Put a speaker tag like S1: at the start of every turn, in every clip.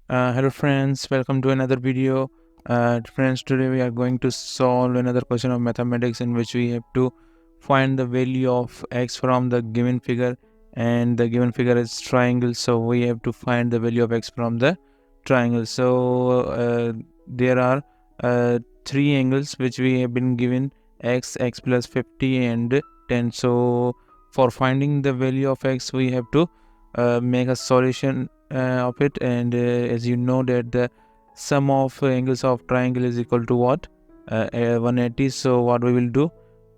S1: Hello friends, welcome to another video. Friends, today we are going to solve another question of mathematics in which we have to find the value of x from the given figure, and the given figure is triangle, so we have to find the value of x from the triangle. So there are three angles which we have been given: x plus 50 and 10. So for finding the value of x we have to make a solution of it, and as you know that the sum of angles of triangle is equal to what? 180. So what we will do,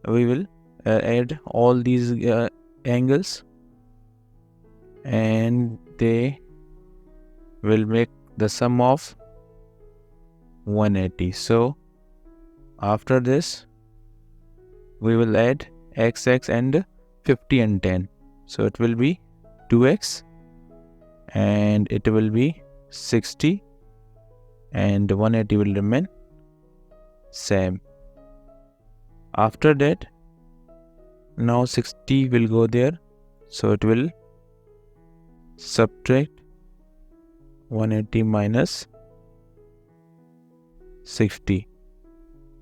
S1: we will add all these angles and they will make the sum of 180. So after this we will add x and 50 and 10, so it will be 2x and it will be 60 and 180 will remain same. After that, now 60 will go there, so it will subtract 180 minus 60.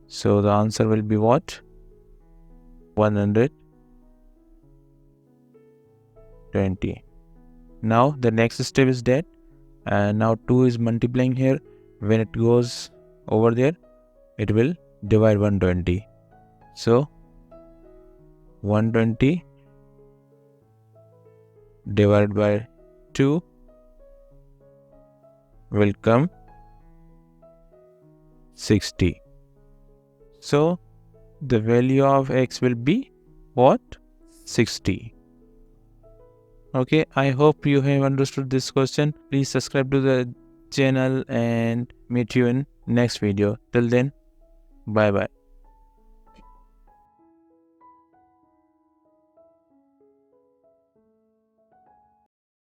S1: So the answer will be what? 120. Now the next step is that now 2 is multiplying here. When it goes over there, it will divide 120. So 120 divided by 2 will come 60. So the value of x will be what? 60. Okay, I hope you have understood this question. Please subscribe to the channel and meet you in next video. Till then, bye bye.